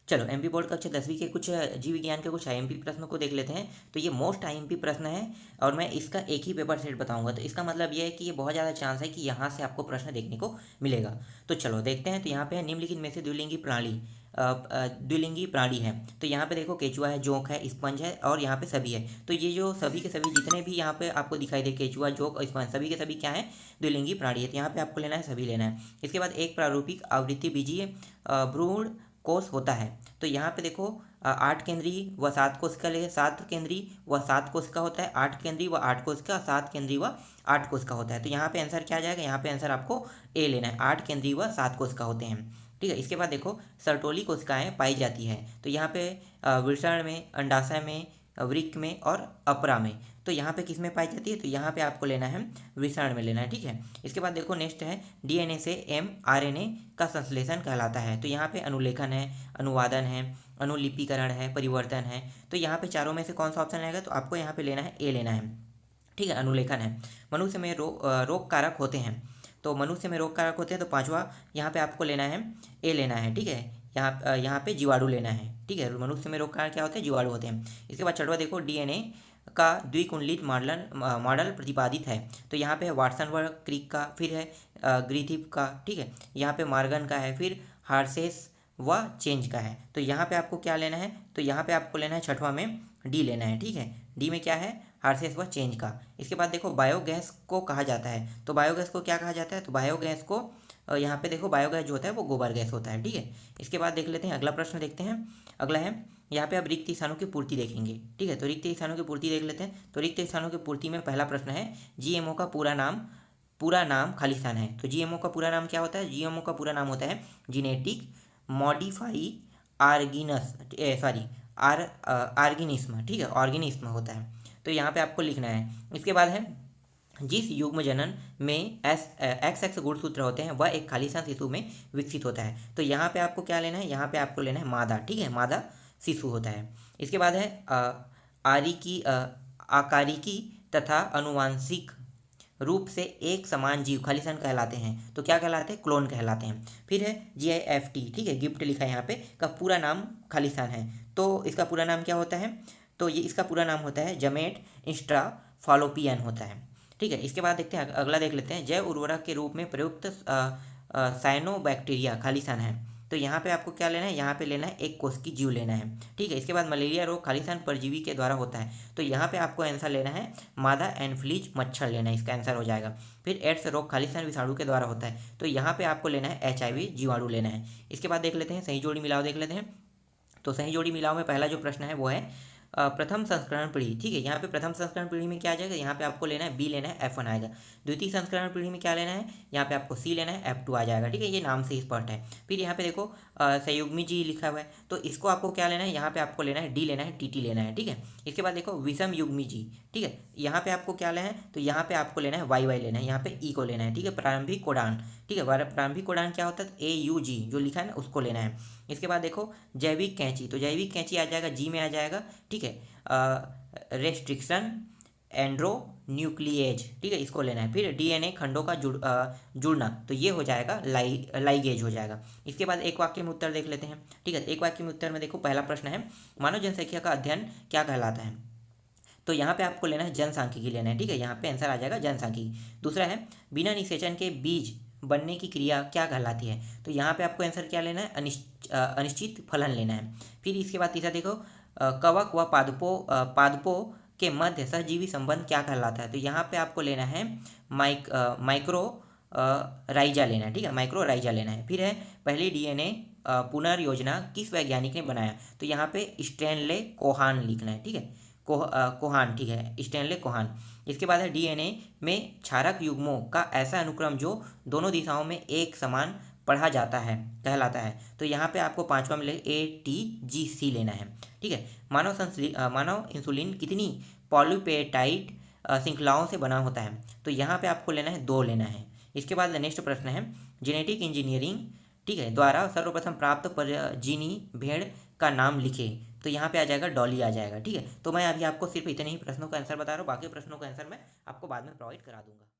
चलो MP board कक्षा 10वीं के कुछ जीव विज्ञान के कुछ आईएमपी प्रश्नों को देख लेते हैं। तो ये मोस्ट आईएमपी प्रश्न है और मैं इसका एक ही पेपर सेट बताऊंगा। तो इसका मतलब ये है कि ये बहुत ज़्यादा चांस है कि यहाँ से आपको प्रश्न देखने को मिलेगा। तो चलो देखते हैं। तो यहाँ पे है निम्नलिखित में से द्विलिंगी प्राणी द्विलिंगी प्राणी है। तो यहाँ पे देखो केचुआ है, जोंक है, स्पंज है और यहाँ पे सभी है। तो ये जो सभी के सभी जितने भी यहाँ पे आपको दिखाई दे, केचुआ, जोंक और स्पंज, सभी के सभी क्या है, द्विलिंगी प्राणी है। तो यहाँ पे आपको लेना है, सभी लेना है। इसके बाद एक प्रारूपिक आवृत्ति बीजीय भ्रूण कोष होता है। तो यहाँ पे देखो 8 केंद्रीय व 7 कोशिका ले, 7 केंद्रीय व 7 कोशिका होता है, 8 केंद्रीय व 8 कोशिका, 7 केंद्रीय व 8 कोशिका होता है। तो यहाँ पे आंसर क्या आ जाएगा, यहाँ पे आंसर आपको ए लेना है, 8 केंद्रीय व 7 कोशिका होते हैं। ठीक है। इसके बाद देखो सर्टोली कोशिकाएं पाई जाती है। तो यहाँ पे वृषण में, अंडाशय में, वृक्क में और अपरा में। तो यहाँ पे किस में पाई जाती है, तो यहाँ पे आपको लेना है विषाण में लेना है। ठीक है। इसके बाद देखो नेक्स्ट है डीएनए से एमआरएनए का संश्लेषण कहलाता है। तो यहाँ पे अनुलेखन है, अनुवादन है, अनुलिपिकरण है, परिवर्तन है। तो यहाँ पे चारों में से कौन सा ऑप्शन आएगा, तो आपको यहाँ पे लेना है ए लेना है। ठीक है। अनुलेखन है। मनुष्य में रोग कारक होते हैं। तो मनुष्य में रोग कारक होते हैं। तो पांचवा यहाँ पे आपको लेना है ए लेना है। ठीक है। यहाँ पे जीवाणु लेना है। ठीक है। मनुष्य में रोग कारक क्या होते हैं, जीवाणु होते हैं। इसके बाद छठवा देखो डीएनए का द्विकुंडलित मॉडल प्रतिपादित है। तो यहाँ पे है वाटसन व क्रिक का, फिर है ग्रिथिप का। ठीक है। यहाँ पे मार्गन का है, फिर हार्सेस व चेंज का है। तो यहाँ पे आपको क्या लेना है, तो यहाँ पे आपको लेना है छठवां में डी लेना है। ठीक है। डी में क्या है, हार्सेस व चेंज का। इसके बाद देखो बायोगैस को कहा जाता है। तो बायोगैस को क्या कहा जाता है, तो बायोगैस को यहाँ पे देखो बायोगैस जो होता है वो गोबर गैस होता है। ठीक है। इसके बाद देख लेते हैं अगला प्रश्न, देखते हैं। अगला है यहाँ पे आप रिक्त स्थानों की पूर्ति देखेंगे। ठीक है। तो रिक्त स्थानों की पूर्ति देख लेते हैं। तो रिक्त स्थानों की पूर्ति में पहला प्रश्न है जीएमओ का पूरा नाम खालिस्तान है। तो जीएमओ का पूरा नाम क्या होता है, जीएमओ का पूरा नाम होता है जीनेटिक मॉडिफाई आर्गिनस सॉरी आर्गेनिज्म। ठीक है। ऑर्गेनिज्म होता है। तो यहाँ पे आपको लिखना है। इसके बाद है जिस युग्म जनन में एक्स गुणसूत्र होते हैं वह एक खालिस्तान शिशु में विकसित होता है। तो यहाँ पे आपको क्या लेना है, यहाँ पे आपको लेना है मादा। ठीक है। मादा शिशु होता है। इसके बाद है आकारिकी तथा अनुवांशिक रूप से एक समान जीव खालिस्तान कहलाते हैं। तो क्या कहलाते हैं, क्लोन कहलाते हैं। फिर है GIFT। ठीक है। गिफ्ट लिखा है यहाँ पे, का पूरा नाम खालिस्तान है। तो इसका पूरा नाम क्या होता है, तो ये इसका पूरा नाम होता है जमेट इंस्ट्रा फालोपियन होता है। ठीक है। इसके बाद देखते हैं अगला, देख लेते हैं जैव उर्वरक के रूप में प्रयुक्त साइनोबैक्टीरिया खालिस्तान है। तो यहाँ पे आपको क्या लेना है, यहाँ पे लेना है एक कोष की जीव लेना है। ठीक है। इसके बाद मलेरिया रोग खालिस्तान परजीवी के द्वारा होता है। तो यहाँ पे आपको आंसर लेना है मादा एनफ्लीज मच्छर लेना है, इसका आंसर हो जाएगा। फिर एड्स रोग खालिस्तान विषाणु के द्वारा होता है। तो यहाँ पे आपको लेना है HIV जीवाणु लेना है। इसके बाद देख लेते हैं सही जोड़ी मिलाओ देख लेते हैं। तो सही जोड़ी मिलाओ में पहला जो प्रश्न है वो है प्रथम संस्करण पीढ़ी। ठीक है। यहाँ पे प्रथम संस्करण पीढ़ी में क्या आ जाएगा, यहाँ पे आपको लेना है बी लेना है, F1 आएगा। द्वितीय संस्करण पीढ़ी में क्या लेना है, यहाँ पे आपको सी लेना है, F2 आ जाएगा। ठीक है। ये नाम से स्पष्ट है। फिर यहाँ पे देखो संयुग्मी जी लिखा हुआ है। तो इसको आपको क्या लेना है, यहाँ पे आपको लेना है डी लेना है, TT लेना है। ठीक है। इसके बाद देखो विषम युग्मी जी। ठीक है। यहाँ पे आपको क्या लेना है, तो यहाँ पे आपको लेना है YY लेना है, यहाँ पे ई को लेना है। ठीक है। प्रारंभिक कोडान। ठीक है। प्रारंभिक कोडान क्या होता है, AUG जो लिखा है ना उसको लेना है। इसके बाद देखो जैविक कैंची। तो जैविक कैंची आ जाएगा जी में आ जाएगा। ठीक है। Restriction endonuclease. ठीक है। इसको लेना है। फिर DNA खंडों का जुड़ना, तो ये हो जाएगा लाइगेज हो जाएगा। इसके बाद एक वाक्य में उत्तर देख लेते हैं। ठीक है। एक वाक्य में उत्तर में देखो पहला प्रश्न है मानव जनसंख्या का अध्ययन क्या कहलाता है। तो यहाँ पे आपको लेना है जनसांख्यिकी लेना है। ठीक है। यहाँ पे आंसर आ जाएगा जनसांख्यिकी। दूसरा है बिना निषेचन के बीज बनने की क्रिया क्या कहलाती है। तो यहाँ पे आपको आंसर क्या लेना है, अनिश्चित फलन लेना है। फिर इसके बाद तीसरा देखो कवक व पादपों के मध्य सहजीवी संबंध क्या कहलाता है। तो यहाँ पे आपको लेना है माइक्रो राइजा लेना है। ठीक है। माइक्रो राइजा लेना है। फिर है पहली DNA पुनर्योजना किस वैज्ञानिक ने बनाया। तो यहाँ पे स्टैनले कोहान लिखना है। ठीक है। कोहान। ठीक है। स्टैनले कोहान। इसके बाद है DNA में क्षारक युग्मों का ऐसा अनुक्रम जो दोनों दिशाओं में एक समान पढ़ा जाता है कहलाता है। तो यहाँ पे आपको पांचवा मिले ATGC लेना है। ठीक है। मानव इंसुलिन कितनी पॉलीपेटाइड श्रृंखलाओं से बना होता है। तो यहाँ पे आपको लेना है 2 लेना है। इसके बाद नेक्स्ट प्रश्न है जेनेटिक इंजीनियरिंग, ठीक है, द्वारा सर्वप्रथम प्राप्त परजीवी भेड़ का नाम लिखे। तो यहाँ पे आ जाएगा डॉली आ जाएगा। ठीक है। तो मैं अभी आपको सिर्फ इतने ही प्रश्नों का आंसर बता रहा हूँ, बाकी प्रश्नों का आंसर मैं आपको बाद में प्रोवाइड करा दूंगा।